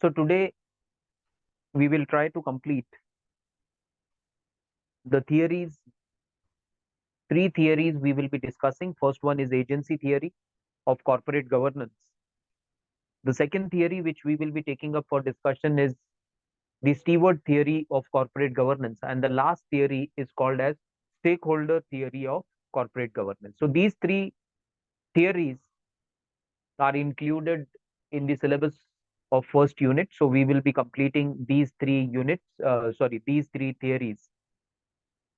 So today we will try to complete the theories, three theories we will be discussing. First one is agency theory of corporate governance. The second theory which we will be taking up for discussion is the steward theory of corporate governance. And the last theory is called as stakeholder theory of corporate governance. So these three theories are included in the syllabus of first unit. So we will be completing these these three theories.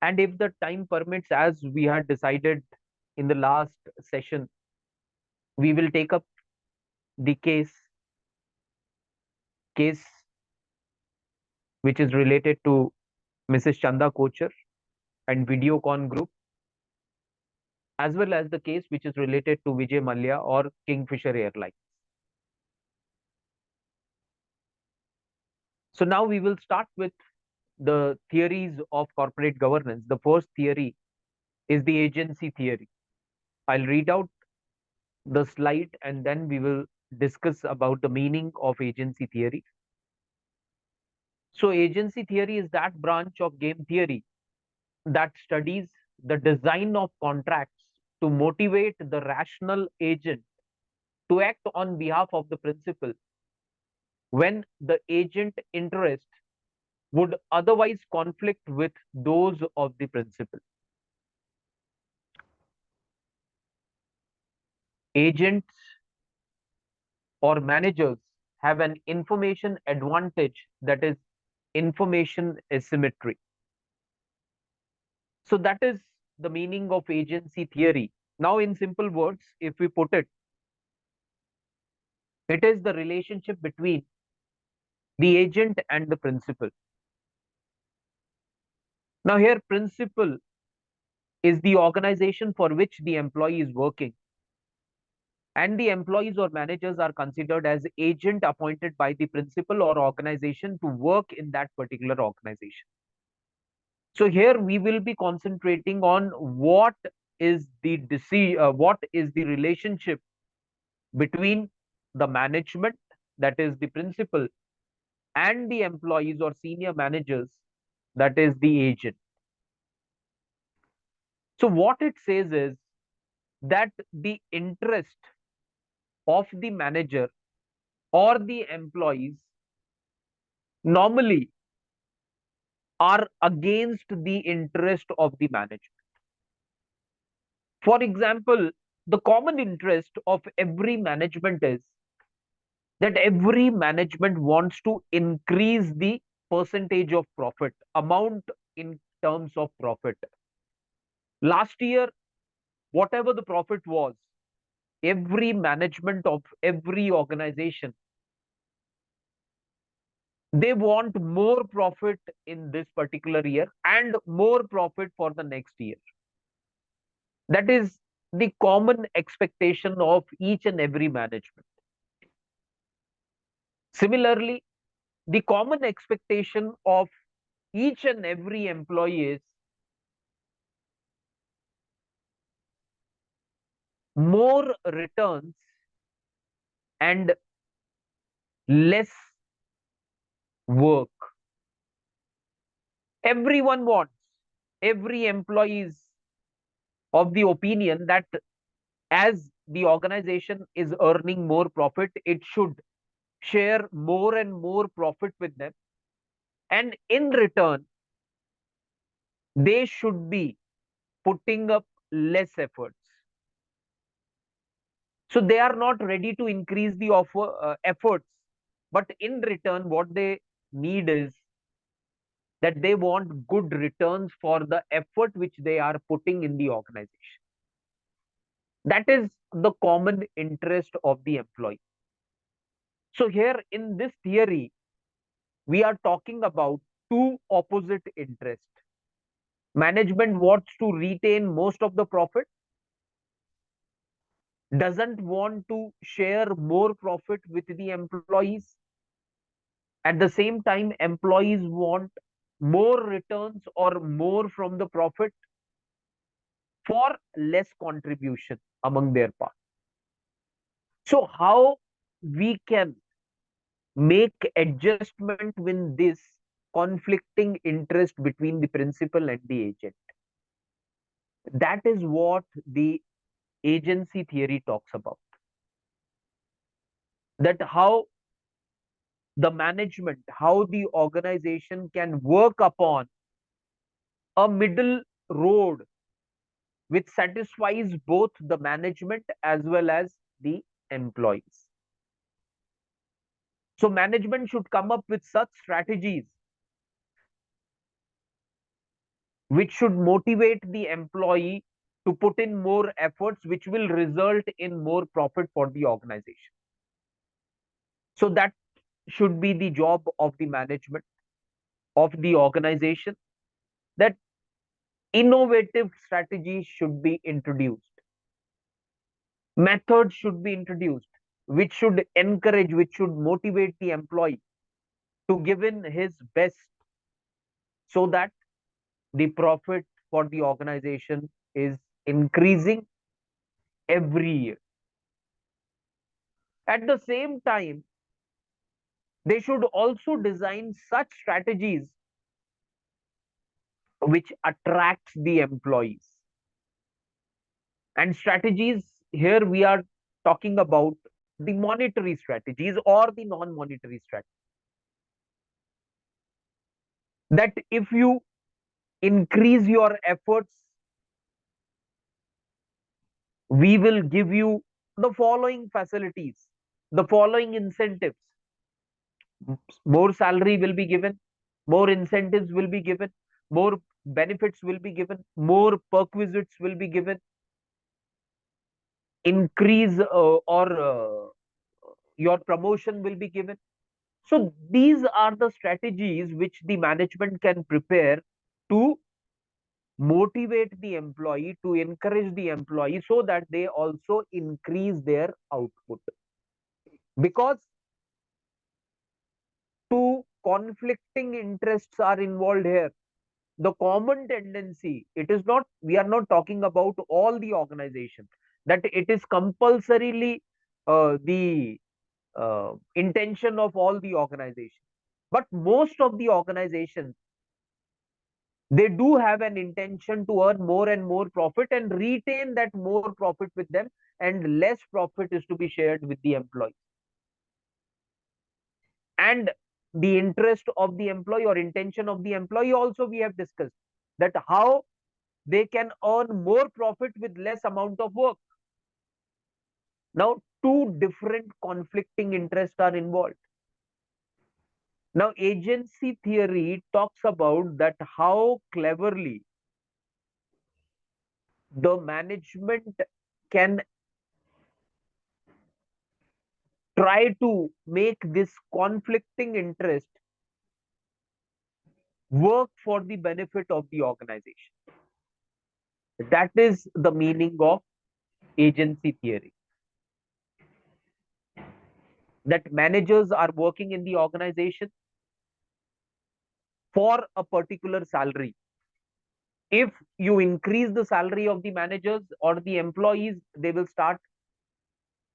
And if the time permits, as we had decided in the last session, we will take up the case which is related to Mrs. Chanda Kochar and Videocon Group, as well as the case which is related to Vijay Mallya or Kingfisher Airlines. So now we will start with the theories of corporate governance. The first theory is the agency theory. I'll read out the slide and then we will discuss about the meaning of agency theory. So agency theory is that branch of game theory that studies the design of contracts to motivate the rational agent to act on behalf of the principal when the agent interest would otherwise conflict with those of the principal. Agents or managers have an information advantage, that is information asymmetry. So that is the meaning of agency theory. Now in simple words, if we put it, it is the relationship between the agent and the principal. Now here principal is the organization for which the employee is working, and the employees or managers are considered as agent appointed by the principal or organization to work in that particular organization. So here we will be concentrating on what is the relationship between the management, that is the principal, and the employees or senior managers, that is the agent. So what it says is that the interest of the manager or the employees normally are against the interest of the management. For example, the common interest of every management is that every management wants to increase the percentage of profit, amount in terms of profit. Last year, whatever the profit was, every management of every organization, they want more profit in this particular year and more profit for the next year. That is the common expectation of each and every management. Similarly, the common expectation of each and every employee is more returns and less work. Everyone wants, every employee is of the opinion that as the organization is earning more profit, it should share more and more profit with them. And in return, they should be putting up less efforts. So they are not ready to increase the efforts, but in return, what they need is that they want good returns for the effort which they are putting in the organization. That is the common interest of the employee. So here in this theory, we are talking about two opposite interests. Management wants to retain most of the profit, doesn't want to share more profit with the employees. At the same time, employees want more returns or more from the profit for less contribution among their part. So how we can make adjustment with this conflicting interest between the principal and the agent? That is what the agency theory talks about. That how the management, how the organization can work upon a middle road which satisfies both the management as well as the employees. So management should come up with such strategies which should motivate the employee to put in more efforts, which will result in more profit for the organization. So that should be the job of the management of the organization, that innovative strategies should be introduced, methods should be introduced, which should encourage, which should motivate the employee to give in his best, so that the profit for the organization is increasing every year. At the same time, they should also design such strategies which attracts the employees. And strategies here we are talking about the monetary strategies or the non-monetary strategies. That if you increase your efforts, we will give you the following facilities, the following incentives. More salary will be given, more incentives will be given, more benefits will be given, more perquisites will be given, increase or your promotion will be given. So these are the strategies which the management can prepare to motivate the employee, to encourage the employee, so that they also increase their output. Because two conflicting interests are involved here. The common tendency, it is not, we are not talking about all the organization, that it is compulsorily the intention of all the organization. But most of the organizations, they do have an intention to earn more and more profit and retain that more profit with them, and less profit is to be shared with the employee. And the interest of the employee or intention of the employee also we have discussed, that how they can earn more profit with less amount of work. Now two different conflicting interests are involved. Now agency theory talks about that how cleverly the management can try to make this conflicting interest work for the benefit of the organization. That is the meaning of agency theory. That managers are working in the organization for a particular salary. If you increase the salary of the managers or the employees, they will start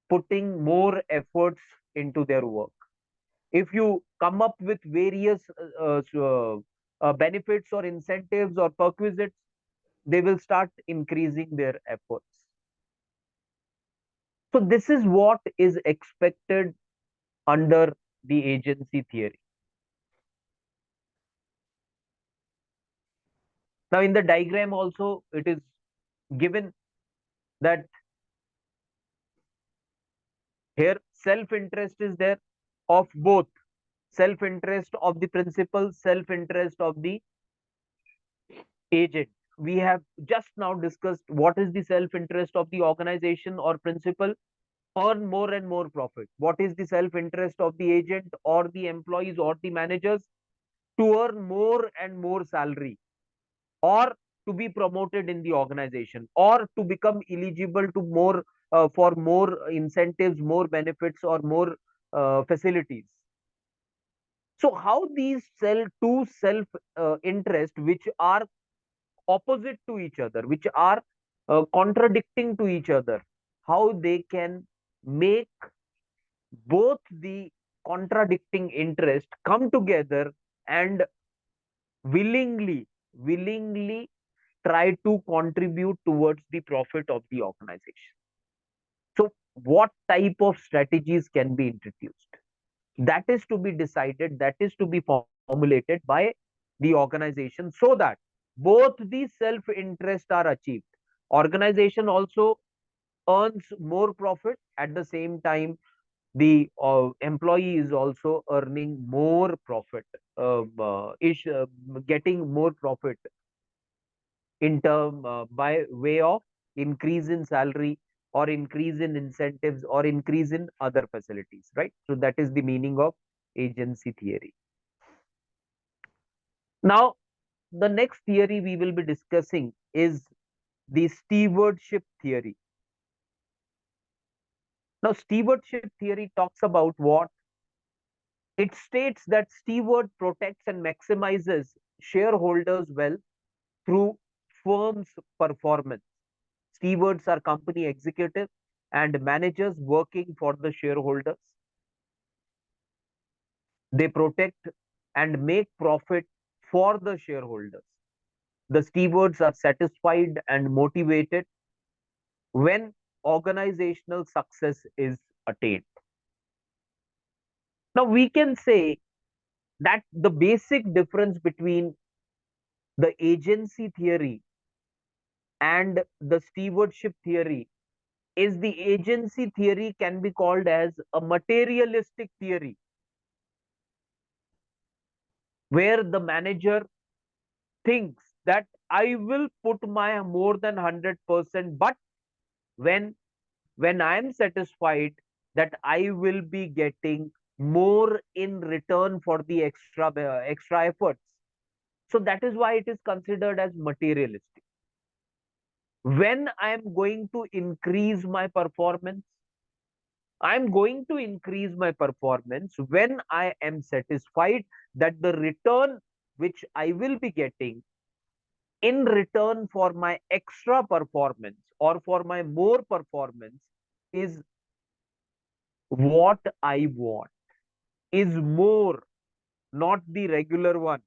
putting more efforts into their work. If you come up with various benefits or incentives or perquisites, they will start increasing their efforts. So this is what is expected under the agency theory. Now in the diagram also it is given that here self-interest is there of both, self-interest of the principal, self-interest of the agent. We have just now discussed what is the self-interest of the organization or principal, earn more and more profit. What is the self-interest of the agent or the employees or the managers? To earn more and more salary, or to be promoted in the organization, or to become eligible to more for more incentives, more benefits, or more facilities. So how these two self interest, which are opposite to each other, which are contradicting to each other, how they can make both the contradicting interest come together and willingly try to contribute towards the profit of the organization. So what type of strategies can be introduced? That is to be decided, that is to be formulated by the organization, so that both the self interest are achieved. Organization also earns more profit, at the same time the employee is also earning more profit, is getting more profit in term by way of increase in salary or increase in incentives or increase in other facilities, right? So that is the meaning of agency theory. Now, the next theory we will be discussing is the stewardship theory. Now, stewardship theory talks about what? It states that steward protects and maximizes shareholders' wealth through firm's performance. Stewards are company executives and managers working for the shareholders. They protect and make profit for the shareholders. The stewards are satisfied and motivated when organizational success is attained. Now, we can say that the basic difference between the agency theory and the stewardship theory is the agency theory can be called as a materialistic theory, where the manager thinks that I will put my more than 100%, but when I am satisfied that I will be getting more in return for the extra efforts. So that is why it is considered as materialistic. When I am going to increase my performance, I am going to increase my performance when I am satisfied that the return which I will be getting in return for my extra performance or for my more performance is what I want, is more, not the regular one.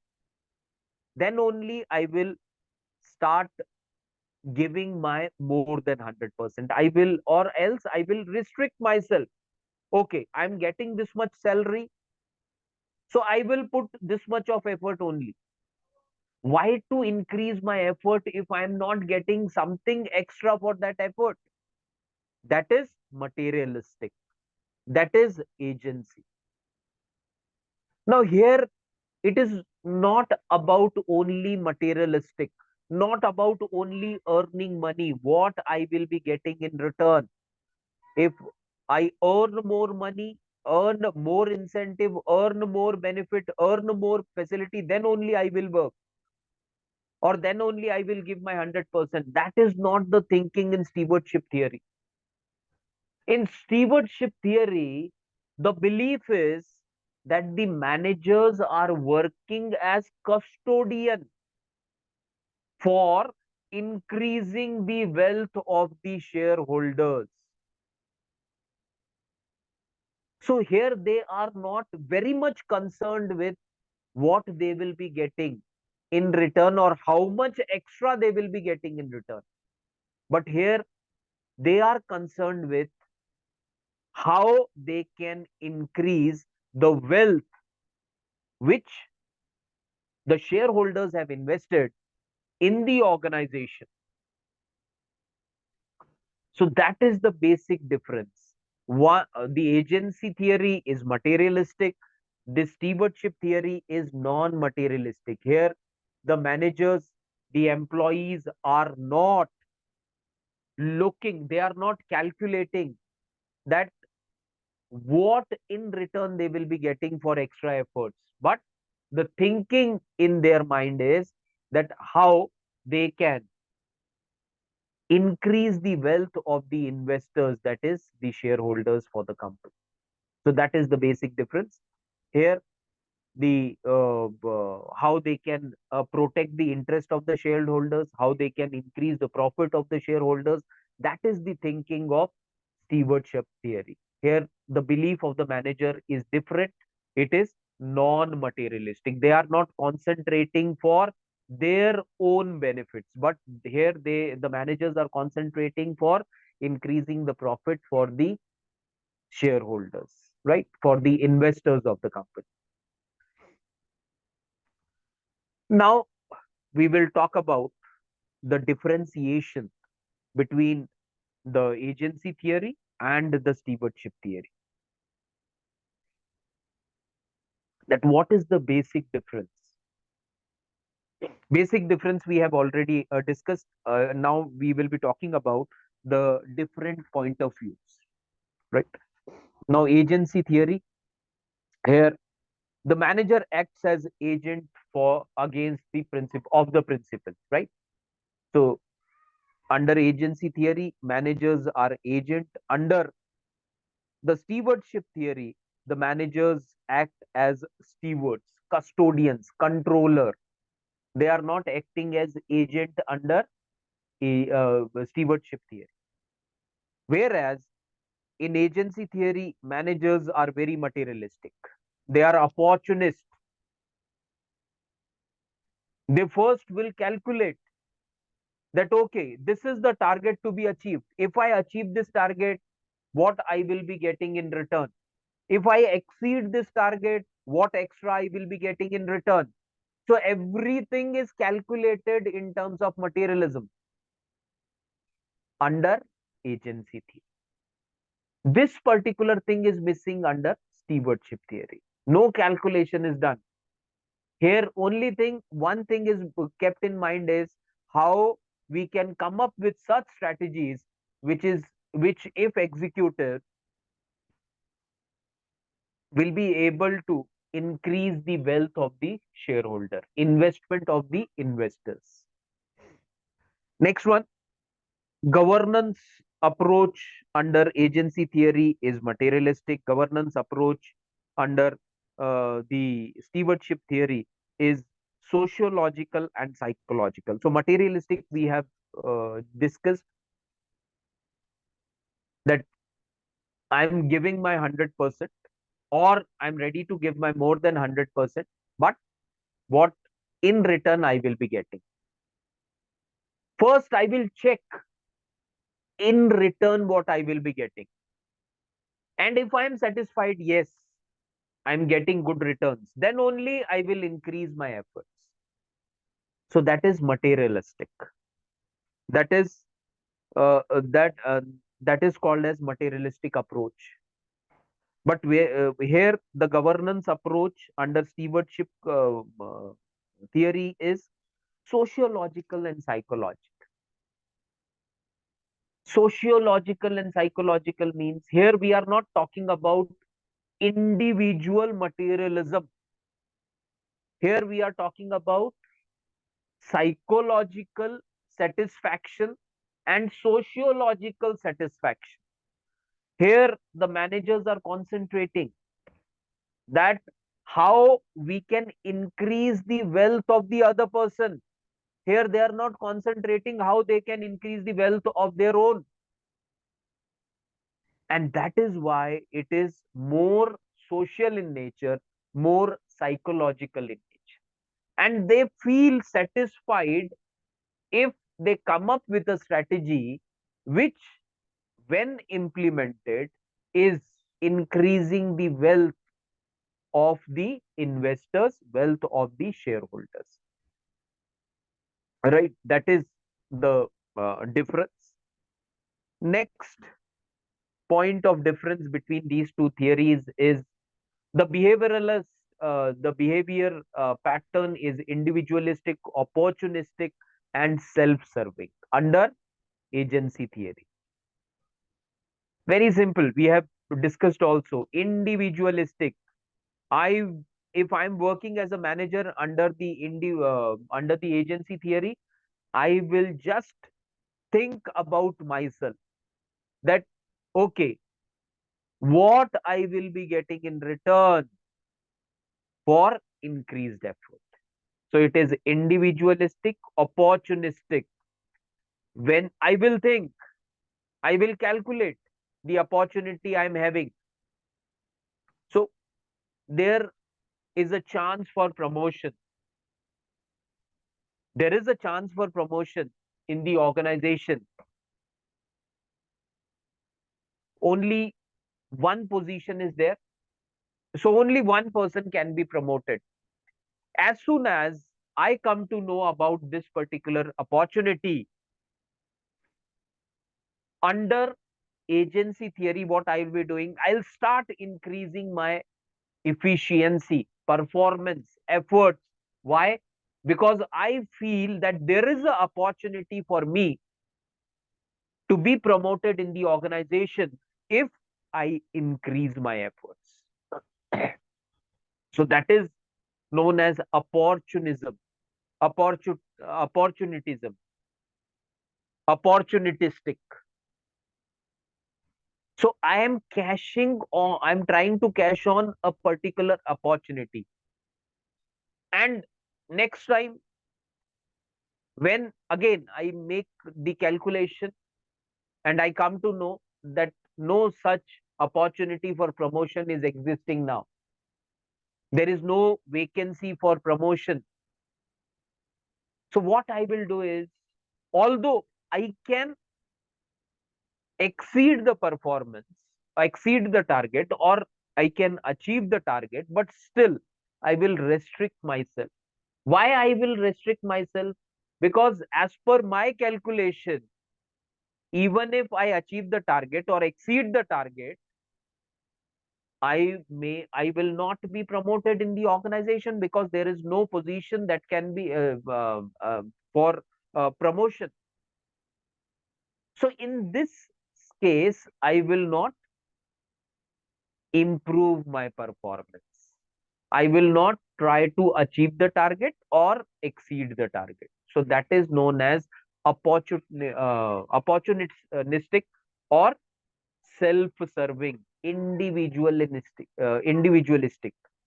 Then only I will start giving my more than 100%. I will, or else I will restrict myself. Okay, I'm getting this much salary, so I will put this much of effort only. Why to increase my effort if I'm not getting something extra for that effort? That is materialistic. That is agency. Now, here it is not about only materialistic, not about only earning money, what I will be getting in return. If I earn more money, earn more incentive, earn more benefit, earn more facility, then only I will work, or then only I will give my 100%. That is not the thinking in stewardship theory. In stewardship theory, the belief is that the managers are working as custodian for increasing the wealth of the shareholders. So here they are not very much concerned with what they will be getting in return or how much extra they will be getting in return. But here they are concerned with how they can increase the wealth which the shareholders have invested in the organization. So that is the basic difference. The agency theory is materialistic. The stewardship theory is non-materialistic. Here, the managers, the employees are not looking, they are not calculating that what in return they will be getting for extra efforts. But the thinking in their mind is that how they can increase the wealth of the investors, that is the shareholders for the company. So that is the basic difference. Here, the how they can protect the interest of the shareholders, how they can increase the profit of the shareholders. That is the thinking of stewardship theory. Here, the belief of the manager is different. It is non-materialistic. They are not concentrating for their own benefits, but here the managers are concentrating for increasing the profit for the shareholders, right? For the investors of the company. Now, we will talk about the differentiation between the agency theory and the stewardship theory. That what is the basic difference? Basic difference we have already discussed. Now we will be talking about the different point of views, right? Now, agency theory, here the manager acts as agent for against the principle, right? So under agency theory, managers are agent. Under the stewardship theory, the managers act as stewards, custodians, controller. They are not acting as agent under a stewardship theory. Whereas in agency theory, managers are very materialistic. They are opportunist. They first will calculate that, okay, this is the target to be achieved. If I achieve this target, what I will be getting in return? If I exceed this target, what extra I will be getting in return? So everything is calculated in terms of materialism under agency theory. This particular thing is missing under stewardship theory. No calculation is done. Here, one thing is kept in mind is how we can come up with such strategies which if executed will be able to increase the wealth of the shareholder, investment of the investors. Next one, governance approach under agency theory is materialistic. Governance approach under the stewardship theory is sociological and psychological. So materialistic, we have discussed that I'm giving my 100% or I'm ready to give my more than 100%, but what in return I will be getting. First, I will check in return what I will be getting. And if I am satisfied, yes, I'm getting good returns, then only I will increase my efforts. So that is materialistic. That is uh, uh, that uh, that is called as materialistic approach. But here the governance approach under stewardship theory is sociological and psychological. Sociological and psychological means here we are not talking about individual materialism. Here we are talking about psychological satisfaction and sociological satisfaction. Here the managers are concentrating that how we can increase the wealth of the other person. Here they are not concentrating how they can increase the wealth of their own. And that is why it is more social in nature, more psychological in nature. And they feel satisfied if they come up with a strategy which, when implemented, is increasing the wealth of the investors, wealth of the shareholders. Right? That is the difference. Next point of difference between these two theories is the the behavior pattern is individualistic, opportunistic, and self-serving under agency theory. Very simple. We have discussed also individualistic. I if I'm working as a manager under the agency theory, I will just think about myself that okay, what I will be getting in return for increased effort. So it is individualistic, opportunistic. When I will think, I will calculate. the opportunity I'm having. So there is a chance for promotion. There is a chance for promotion in the organization. Only one position is there. So only one person can be promoted. As soon as I come to know about this particular opportunity under agency theory, what I will be doing, I'll start increasing my efficiency, performance, efforts. Why? Because I feel that there is an opportunity for me to be promoted in the organization if I increase my efforts. So that is known as opportunism, opportunism, opportunistic. So I am cashing on, I'm trying to cash on a particular opportunity. And next time, when again I make the calculation and I come to know that no such opportunity for promotion is existing now, there is no vacancy for promotion. So what I will do is, although I can exceed the performance, exceed the target, or I can achieve the target, but still I will restrict myself. Why I will restrict myself? Because as per my calculation, even if I achieve the target or exceed the target, I will not be promoted in the organization because there is no position that can be for promotion. So in this case, I will not improve my performance. I will not try to achieve the target or exceed the target. So that is known as opportunistic or self-serving, individualistic,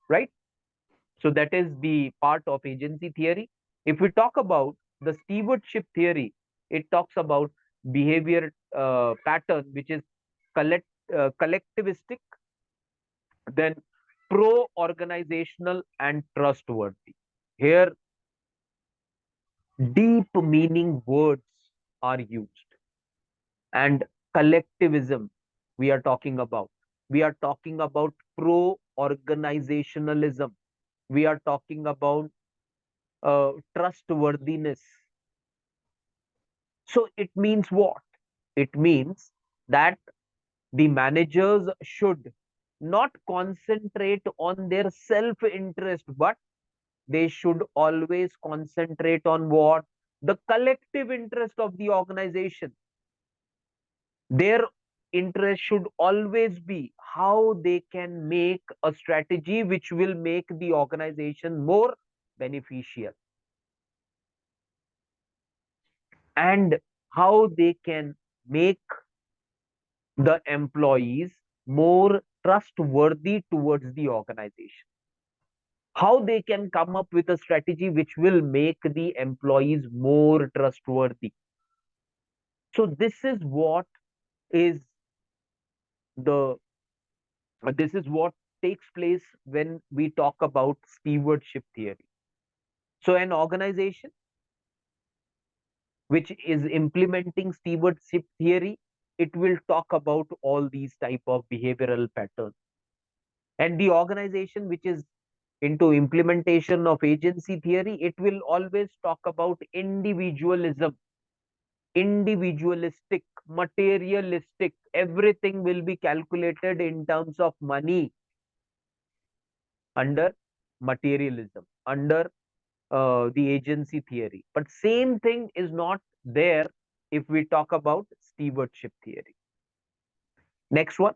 right? So that is the part of agency theory. If we talk about the stewardship theory, it talks about behavior pattern, which is collectivistic, then pro-organizational and trustworthy. Here, deep meaning words are used. And collectivism, we are talking about. We are talking about pro-organizationalism. We are talking about trustworthiness. So it means what? It means that the managers should not concentrate on their self interest, but they should always concentrate on what? The collective interest of the organization. Their interest should always be how they can make a strategy which will make the organization more beneficial, and how they can make the employees more trustworthy towards the organization, how they can come up with a strategy which will make the employees more trustworthy. So is the this is what takes place when we talk about stewardship theory. So an organization which is implementing stewardship theory, it will talk about all these type of behavioral patterns. And the organization which is into implementation of agency theory, it will always talk about individualism, individualistic, materialistic. Everything will be calculated in terms of money under materialism, under the agency theory. But same thing is not there if we talk about stewardship theory. Next one,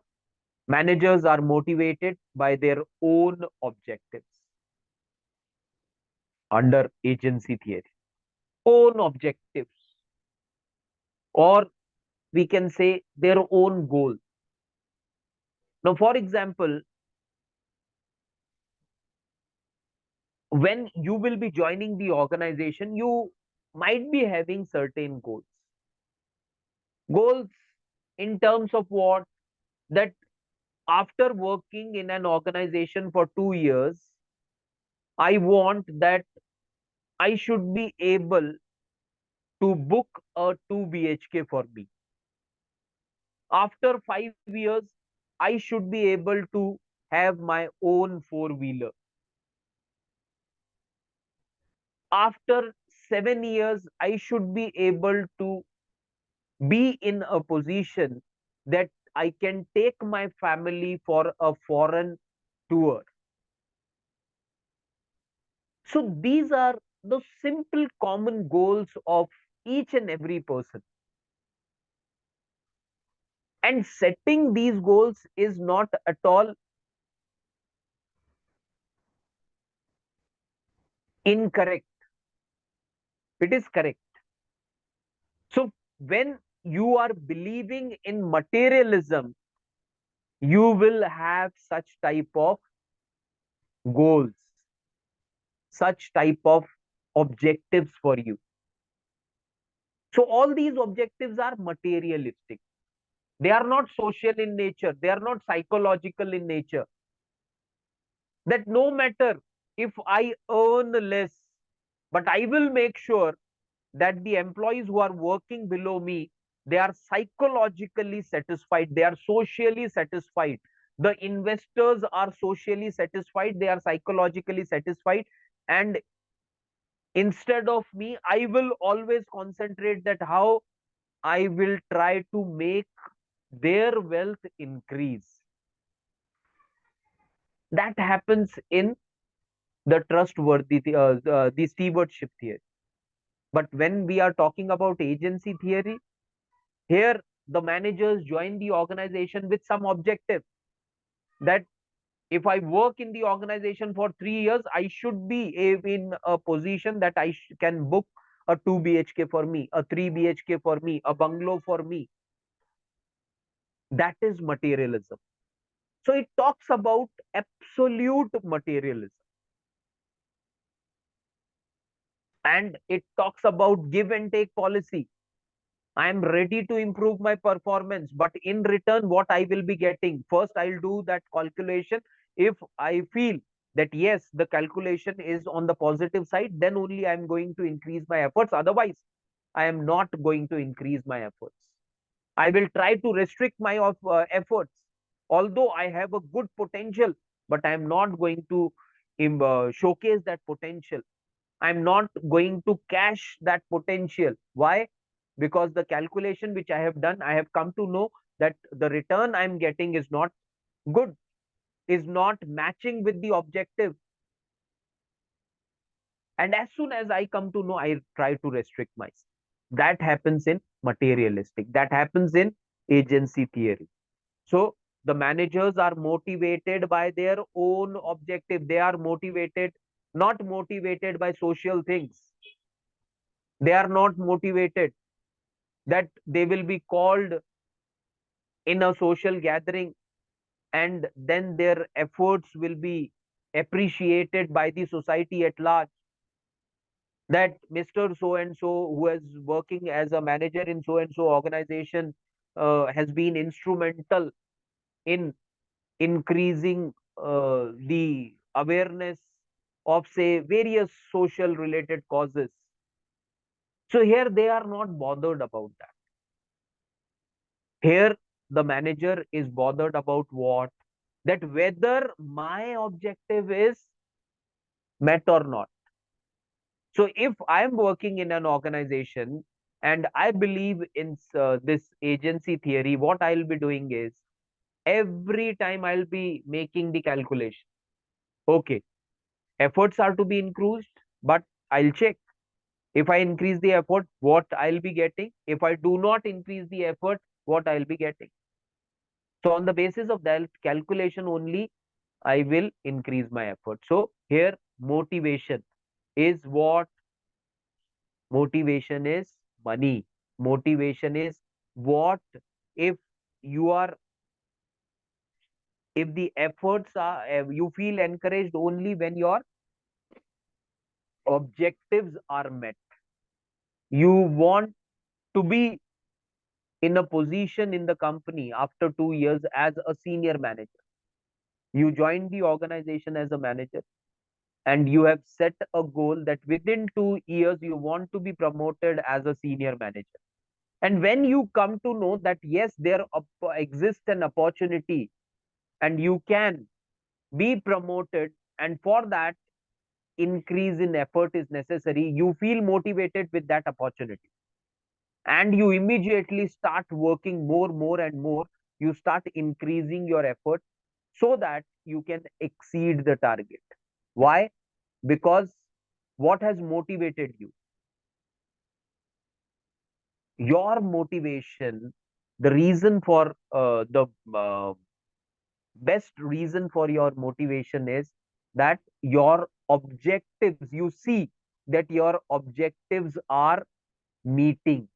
managers are motivated by their own objectives under agency theory. Own objectives, or we can say their own goal. Now, for example, when you will be joining the organization, you might be having certain goals. Goals in terms of what? that after working in an organization for 2 years, I want that I should be able to book a 2 BHK for me. After 5 years, I should be able to have my own four wheeler. After 7 years, I should be able to be in a position that I can take my family for a foreign tour. So these are the simple common goals of each and every person. And setting these goals is not at all incorrect. It is correct. So when you are believing in materialism, you will have such type of goals, such type of objectives for you. So all these objectives are materialistic. They are not social in nature. They are not psychological in nature. That no matter if I earn less, but I will make sure that the employees who are working below me, they are psychologically satisfied, they are socially satisfied. The investors are socially satisfied, they are psychologically satisfied. And instead of me, I will always concentrate that how I will try to make their wealth increase. That happens in the trustworthy, the stewardship theory. But when we are talking about agency theory, here the managers join the organization with some objective, that if I work in the organization for 3 years, I should be in a position that I can book a 2 BHK for me, a 3 BHK for me, a bungalow for me. That is materialism. So it talks about absolute materialism, and it talks about give and take policy. I am ready to improve my performance, but in return, what I will be getting? First, I'll do that calculation. If I feel that yes, the calculation is on the positive side, then only I'm going to increase my efforts. Otherwise, I am not going to increase my efforts. I will try to restrict my efforts, although I have a good potential, but I am not going to showcase that potential. I'm not going to cash that potential. Why? Because the calculation which I have done, I have come to know that the return I'm getting is not good, is not matching with the objective. And as soon as I come to know, I try to restrict myself. That happens in materialistic, that happens in agency theory. So the managers are motivated by their own objective. They are motivated, not motivated by social things. They are not motivated that they will be called in a social gathering and then their efforts will be appreciated by the society at large, that Mr. So and so, who is working as a manager in so and so organization, has been instrumental in increasing the awareness of, say, various social related causes. So here they are not bothered about that. Here the manager is bothered about what? That whether my objective is met or not. So if I am working in an organization and I believe in this agency theory, what I'll be doing is every time I'll be making the calculation. Okay, efforts are to be increased, but I'll check. If I increase the effort, what I'll be getting. If I do not increase the effort, what I'll be getting. So on the basis of that calculation only, I will increase my effort. So here motivation is what? Motivation is money. Motivation is what? If you are, if the efforts are, you feel encouraged only when your objectives are met. You want to be in a position in the company after 2 years as a senior manager. You joined the organization as a manager and you have set a goal that within 2 years you want to be promoted as a senior manager. And when you come to know that yes, there exists an opportunity and you can be promoted, and for that increase in effort is necessary, you feel motivated with that opportunity and you immediately start working more and more. You start increasing your effort so that you can exceed the target. Why? Because what has motivated you? Your motivation, the reason for the best reason for your motivation is that your objectives, you see that your objectives are meeting,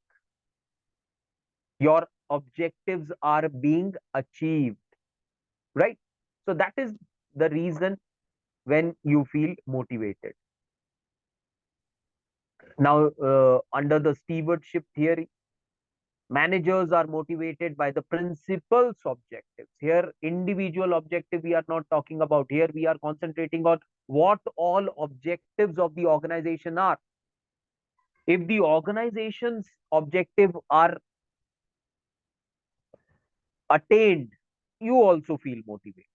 your objectives are being achieved, right? So that is the reason when you feel motivated. Now, under the stewardship theory, managers are motivated by the principal's objectives. Here, individual objective we are not talking about. Here, we are concentrating on what all objectives of the organization are. If the organization's objective are attained, you also feel motivated.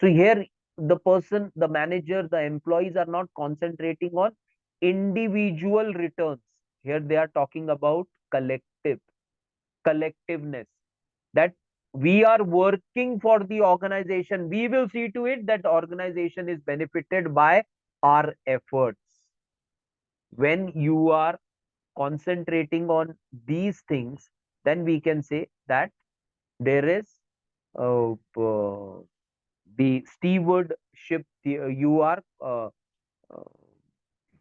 So here, the person, the manager, the employees are not concentrating on individual returns. Here, they are talking about collectiveness, that we are working for the organization. We will see to it that organization is benefited by our efforts. When you are concentrating on these things, then we can say that there is the stewardship. You are uh,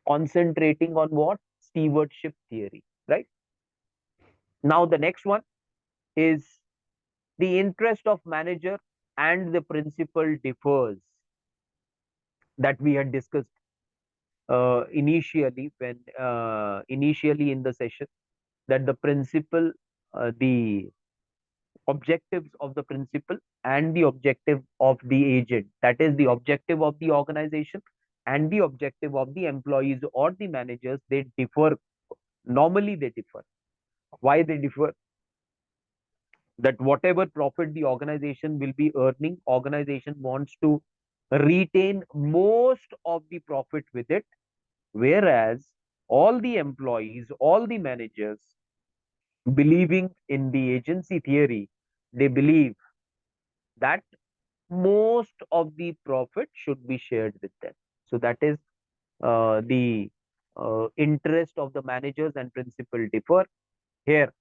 concentrating on what? Stewardship theory, right? Now, the next one is the interest of manager and the principal differs, that we had discussed initially in the session, that the principal, the objectives of the principal and the objective of the agent, that is the objective of the organization and the objective of the employees or the managers, they differ. Normally they differ. Why they differ? That whatever profit the organization will be earning, organization wants to retain most of the profit with it, whereas all the employees, all the managers, believing in the agency theory, they believe that most of the profit should be shared with them. So that is the interest of the managers and principal differ. Here,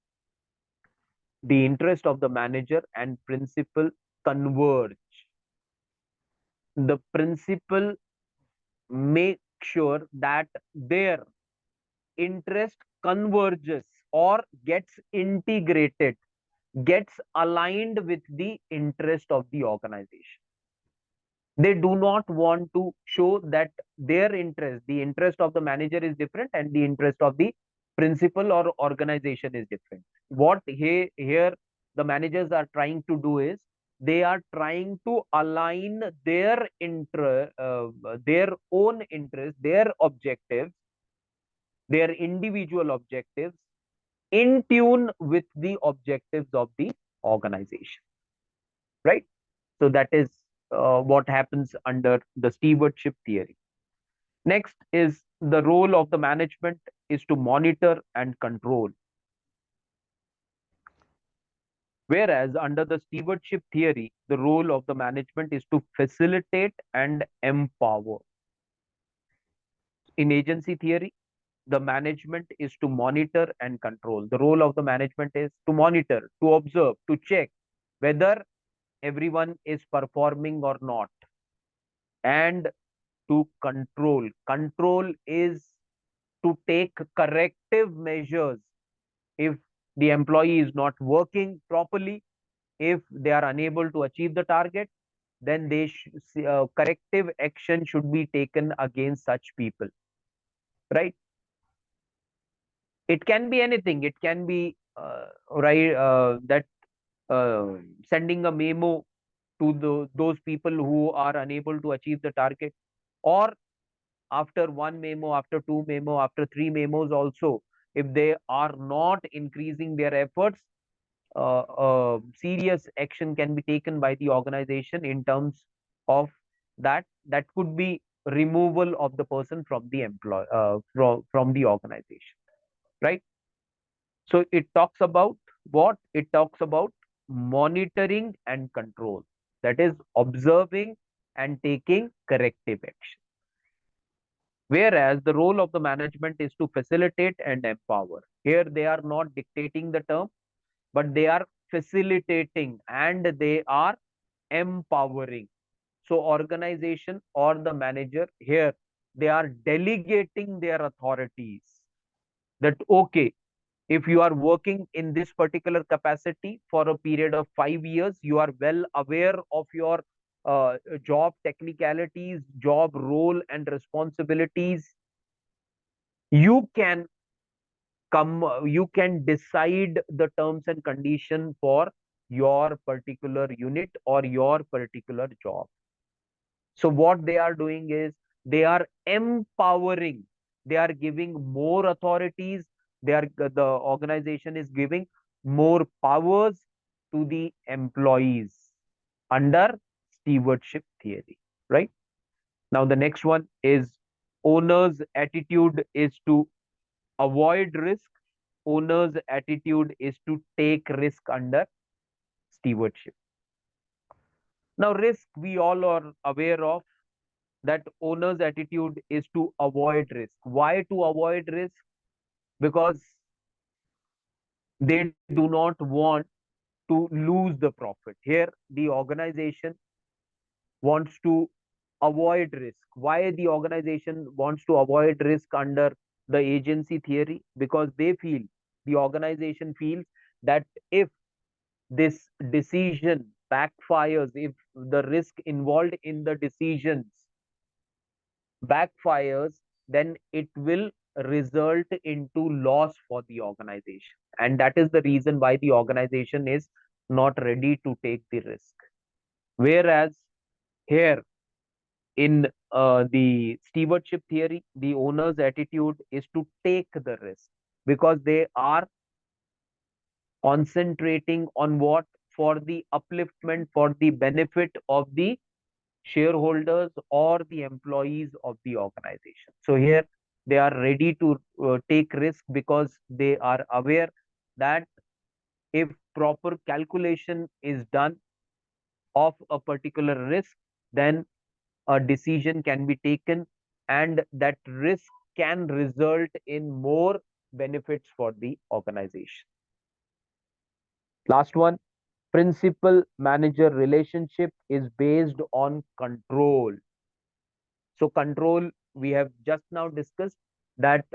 the interest of the manager and principal converge. The principal make sure that their interest converges or gets integrated, gets aligned with the interest of the organization. They do not want to show that their interest, the interest of the manager is different and the interest of the principal or organization is different. What here the managers are trying to do is they are trying to align their own interest, their objectives, their individual objectives in tune with the objectives of the organization, right? So that is what happens under the stewardship theory. Next is the role of the management is to monitor and control. Whereas under the stewardship theory, the role of the management is to facilitate and empower. In agency theory, the management is to monitor and control. The role of the management is to monitor, to observe, to check whether everyone is performing or not, and to control. Control is to take corrective measures if the employee is not working properly, if they are unable to achieve the target, then corrective action should be taken against such people, right? It can be anything. It can be right, that sending a memo to those people who are unable to achieve the target, or after one memo, after two memo, after three memos also, if they are not increasing their efforts, serious action can be taken by the organization in terms of that could be removal of the person from the from the organization, right? So it talks about what? It talks about monitoring and control, that is observing and taking corrective action. Whereas the role of the management is to facilitate and empower. Here they are not dictating the term, but they are facilitating and they are empowering. So organization or the manager here, they are delegating their authorities, that okay, if you are working in this particular capacity for a period of 5 years, you are well aware of your job technicalities, job role and responsibilities. You can you can decide the terms and condition for your particular unit or your particular job. So what they are doing is they are empowering, they are giving more authorities, they are the organization is giving more powers to the employees under stewardship theory, right? Now the next one is owner's attitude is to avoid risk. Owner's attitude is to take risk under stewardship. Now risk, we all are aware of that owner's attitude is to avoid risk. Why to avoid risk? Because they do not want to lose the profit. Here, the organization wants to avoid risk. Why the organization wants to avoid risk under the agency theory? Because they feel, the organization feels that if this decision backfires, if the risk involved in the decisions backfires, then it will result into loss for the organization. And that is the reason why the organization is not ready to take the risk. Whereas here in the stewardship theory, the owner's attitude is to take the risk because they are concentrating on what? For the upliftment, for the benefit of the shareholders or the employees of the organization. So here they are ready to take risk because they are aware that if proper calculation is done of a particular risk, then a decision can be taken and that risk can result in more benefits for the organization. Last one, principal manager relationship is based on control. So control, we have just now discussed that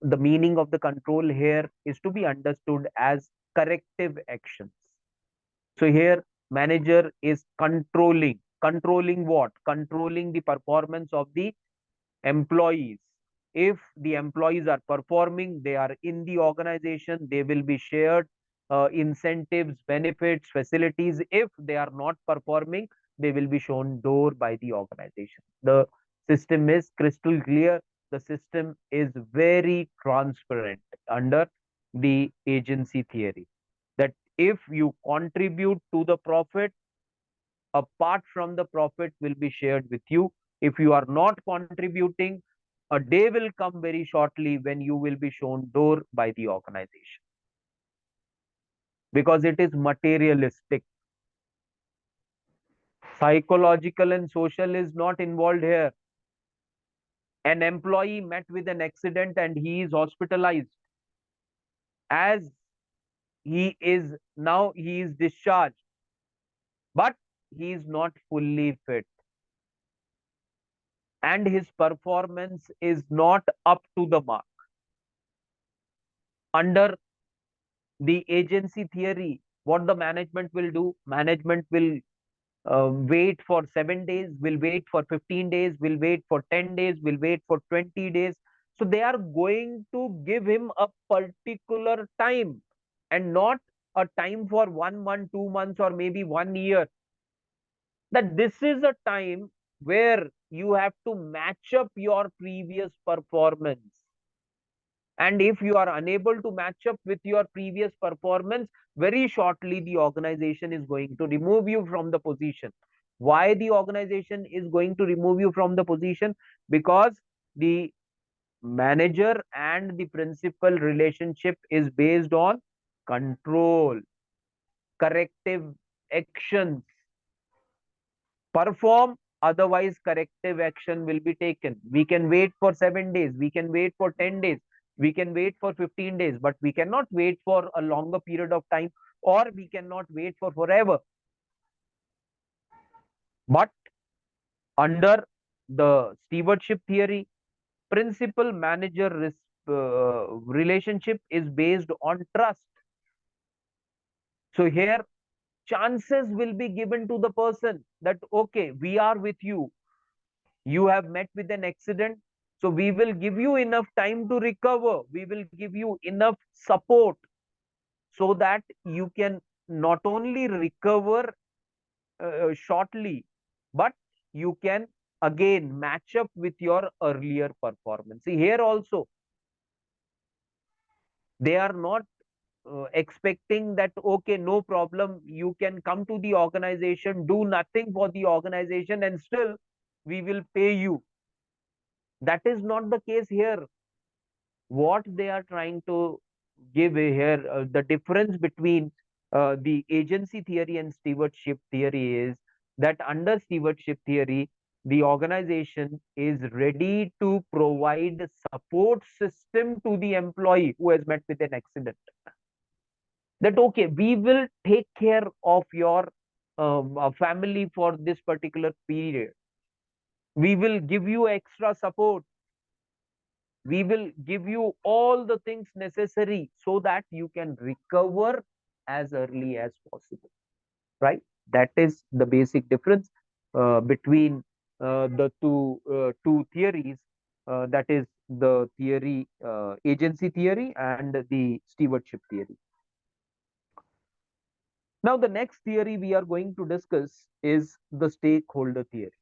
the meaning of the control here is to be understood as corrective actions. So here manager is controlling what? Controlling the performance of the employees. If the employees are performing, they are in the organization, they will be shared incentives, benefits, facilities. If they are not performing, they will be shown door by the organization. The system is crystal clear. The system is very transparent under the agency theory, that if you contribute to the profit, apart from the profit will be shared with you. If you are not contributing, a day will come very shortly when you will be shown door by the organization, because it is materialistic. Psychological and social is not involved here. An employee met with an accident and he is hospitalized. As he is discharged, but he is not fully fit and his performance is not up to the mark. Under the agency theory, what the management will do? Management will wait for 7 days, will wait for 15 days, will wait for 10 days, will wait for 20 days. So they are going to give him a particular time and not a time for 1 month, 2 months, or maybe 1 year. That this is a time where you have to match up your previous performance. And if you are unable to match up with your previous performance, very shortly the organization is going to remove you from the position. Why the organization is going to remove you from the position? Because the manager and the principal relationship is based on control, corrective actions. Perform, otherwise corrective action will be taken. We can wait for 7 days, we can wait for 10 days, we can wait for 15 days, but we cannot wait for a longer period of time, or we cannot wait for forever. But under the stewardship theory, principal manager relationship is based on trust. So here chances will be given to the person that okay, we are with you, you have met with an accident, so we will give you enough time to recover, we will give you enough support, so that you can not only recover shortly, but you can again match up with your earlier performance. See, here also they are not expecting that okay, no problem, you can come to the organization, do nothing for the organization, and still we will pay you. That is not the case here. What they are trying to give here, the difference between the agency theory and stewardship theory is that under stewardship theory, the organization is ready to provide support system to the employee who has met with an accident. That okay, we will take care of your family for this particular period. We will give you extra support, we will give you all the things necessary so that you can recover as early as possible, right? That is the basic difference between the two theories, that is the theory, agency theory and the stewardship theory. Now the next theory we are going to discuss is the stakeholder theory.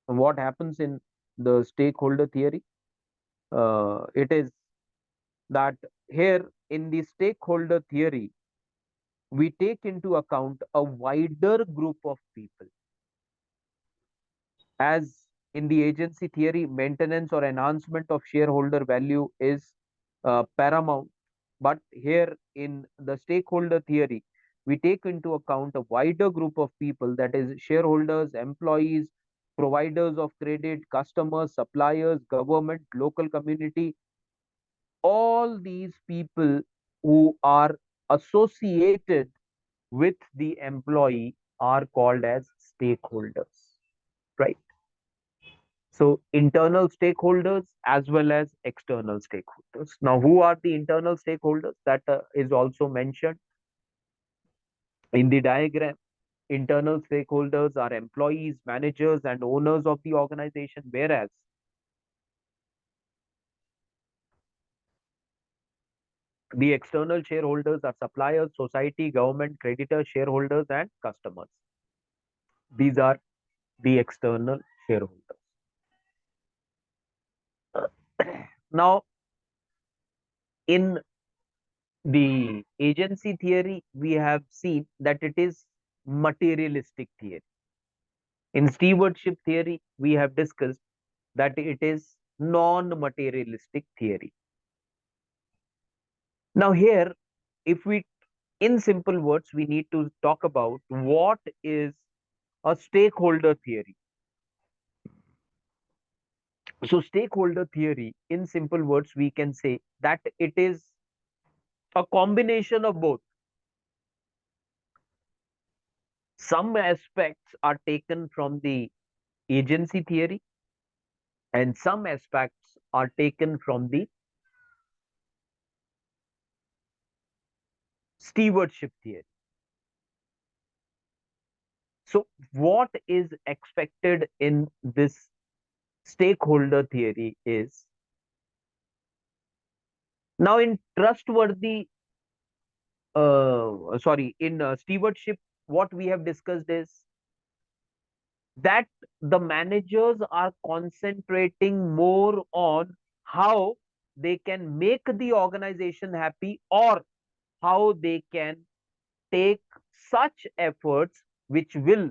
And what happens in the stakeholder theory, it is that here in the stakeholder theory, we take into account a wider group of people. As in the agency theory, maintenance or enhancement of shareholder value is paramount. But here in the stakeholder theory, we take into account a wider group of people, that is, shareholders, employees, providers of credit, customers, suppliers, government, local community. All these people who are associated with the employee are called as stakeholders, right? So internal stakeholders as well as external stakeholders. Now, who are the internal stakeholders? That is also mentioned in the diagram. Internal stakeholders are employees, managers, and owners of the organization, whereas the external shareholders are suppliers, society, government, creditors, shareholders, and customers. These are the external shareholders. Now, in the agency theory, we have seen that it is materialistic theory. In stewardship theory, we have discussed that it is non-materialistic theory. Now, here, if we, in simple words, we need to talk about what is a stakeholder theory. So, stakeholder theory, in simple words, we can say that it is a combination of both. Some aspects are taken from the agency theory, and some aspects are taken from the stewardship theory. So, what is expected in this stakeholder theory is, now in trustworthy stewardship, what we have discussed is that the managers are concentrating more on how they can make the organization happy, or how they can take such efforts which will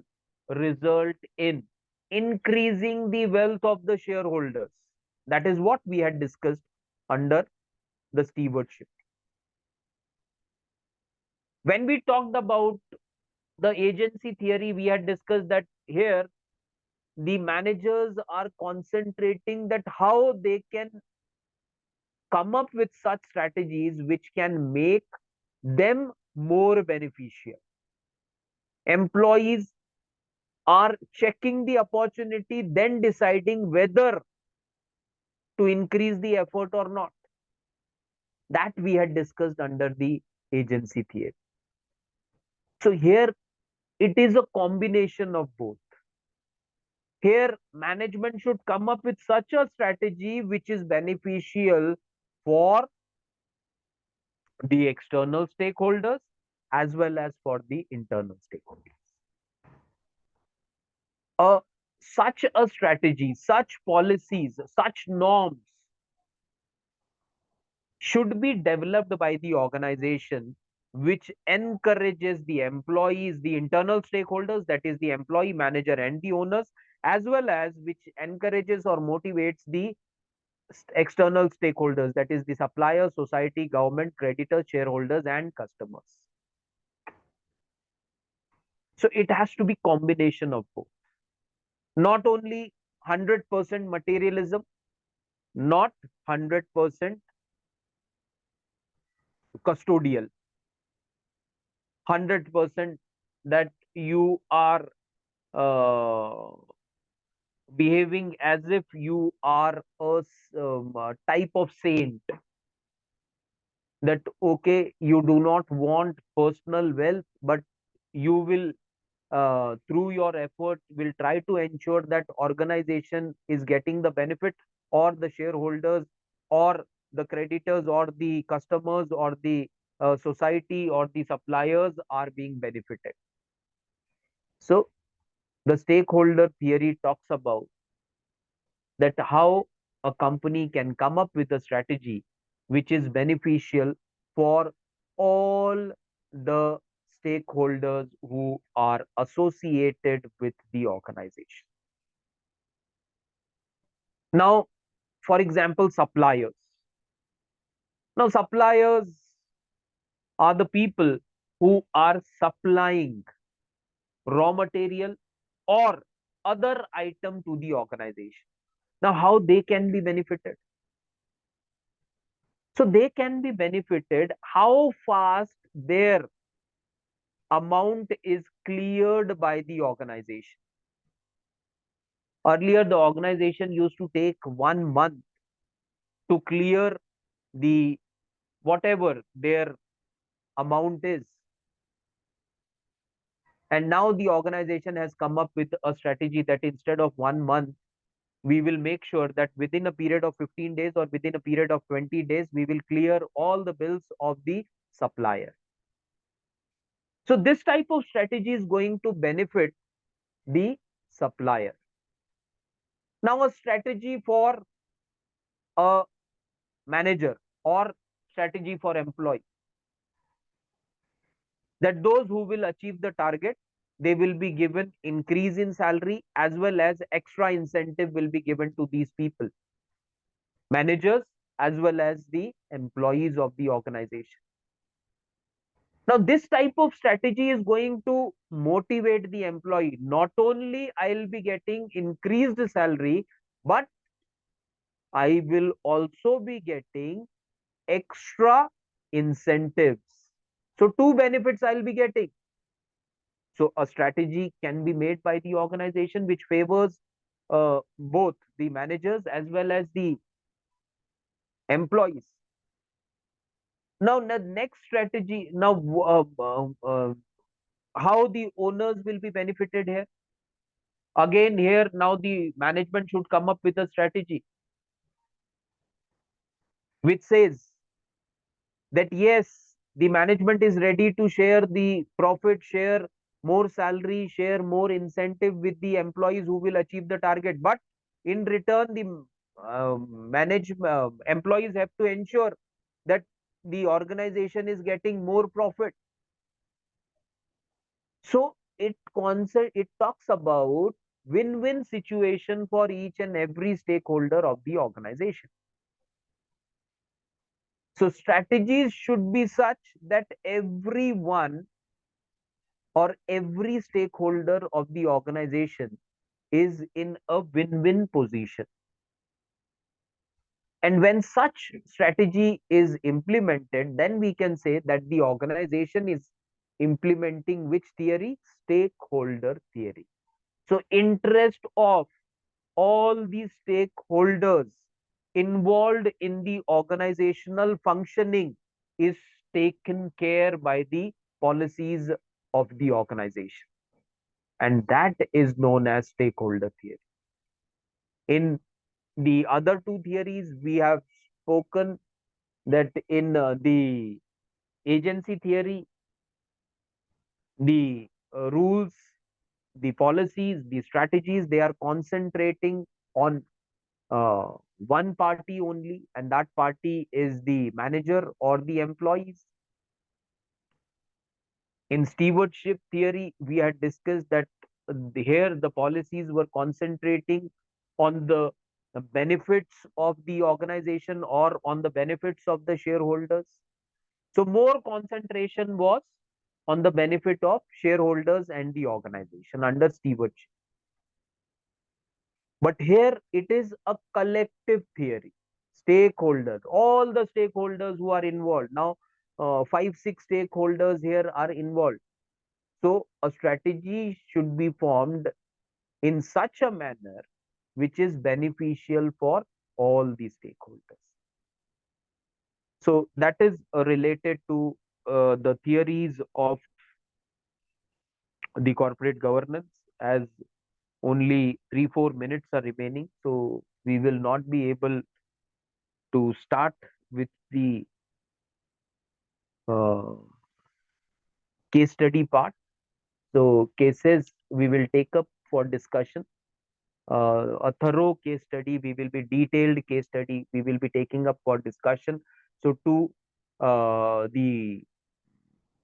result in increasing the wealth of the shareholders. That is what we had discussed under the stewardship. When we talked about the agency theory, we had discussed that here the managers are concentrating that how they can come up with such strategies which can make them more beneficial. Employees are checking the opportunity, then deciding whether to increase the effort or not. That we had discussed under the agency theory. So here it is a combination of both. Here management should come up with such a strategy which is beneficial for the external stakeholders as well as for the internal stakeholders. Uh, Such a strategy, such policies, such norms should be developed by the organization, which encourages the employees, the internal stakeholders, that is the employee, manager, and the owners, as well as which encourages or motivates the external stakeholders, that is the suppliers, society, government, creditors, shareholders, and customers. So it has to be combination of both. Not only 100% materialism, not 100% custodial, 100% that you are uh, behaving as if you are a type of saint, that okay, you do not want personal wealth, but you will through your effort will try to ensure that organization is getting the benefit, or the shareholders, or the creditors, or the customers, or the society, or the suppliers are being benefited. So the stakeholder theory talks about that how a company can come up with a strategy which is beneficial for all the stakeholders who are associated with the organization. Now, for example, suppliers. Now, suppliers are the people who are supplying raw material or other item to the organization. Now, how they can be benefited? So they can be benefited how fast their amount is cleared by the organization. Earlier, the organization used to take 1 month to clear the whatever their amount is. And now the organization has come up with a strategy that instead of 1 month, we will make sure that within a period of 15 days or within a period of 20 days, we will clear all the bills of the supplier. So this type of strategy is going to benefit the supplier. Now, a strategy for a manager or strategy for employee, that those who will achieve the target, they will be given increase in salary, as well as extra incentive will be given to these people, managers as well as the employees of the organization. Now, this type of strategy is going to motivate the employee. Not only I'll be getting increased salary, but I will also be getting extra incentives. So two benefits I'll be getting. So a strategy can be made by the organization which favors both the managers as well as the employees. Now, the next strategy, now how the owners will be benefited here. Again, here now the management should come up with a strategy which says that yes, the management is ready to share the profit, share more salary, share more incentive with the employees who will achieve the target. But in return, the employees have to ensure that the organization is getting more profit. So it talks about win-win situation for each and every stakeholder of the organization. So strategies should be such that everyone or every stakeholder of the organization is in a win-win position. And when such strategy is implemented, then we can say that the organization is implementing which theory? Stakeholder theory. So interest of all the stakeholders involved in the organizational functioning is taken care by the policies of the organization. And that is known as stakeholder theory. In the other two theories, we have spoken that in the agency theory, the rules, the policies, the strategies, they are concentrating on uh, one party only, and that party is the manager or the employees. In stewardship theory, we had discussed that here the policies were concentrating on the benefits of the organization or on the benefits of the shareholders. So more concentration was on the benefit of shareholders and the organization under stewardship. But here it is a collective theory. Stakeholders, all the stakeholders who are involved. Now, five, six stakeholders here are involved. So a strategy should be formed in such a manner which is beneficial for all the stakeholders. So that is related to the theories of the corporate governance. As only 3-4 minutes are remaining, so we will not be able to start with the uh, case study part. So cases we will take up for discussion. A thorough case study, we will be detailed case study, we will be taking up for discussion. So to the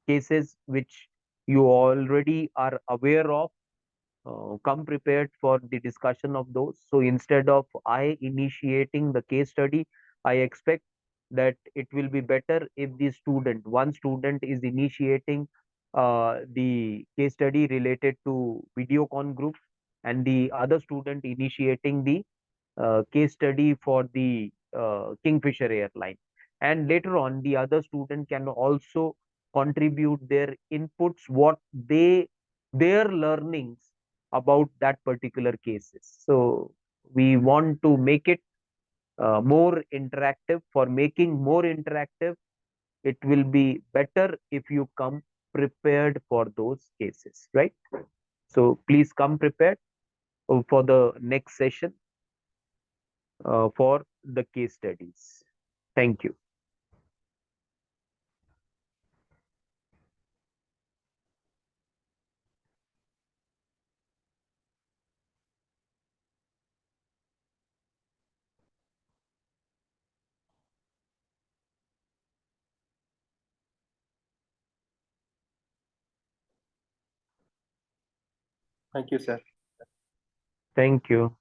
cases which you already are aware of, come prepared for the discussion of those. So instead of I initiating the case study, I expect that it will be better if the student, one student is initiating the case study related to Videocon group, and the other student initiating the case study for the Kingfisher Airline. And later on, the other student can also contribute their inputs, what their learnings about that particular cases. So we want to make it more interactive. For making more interactive, it will be better if you come prepared for those cases, right? So please come prepared for the next session for the case studies. Thank you. Thank you, sir. Thank you.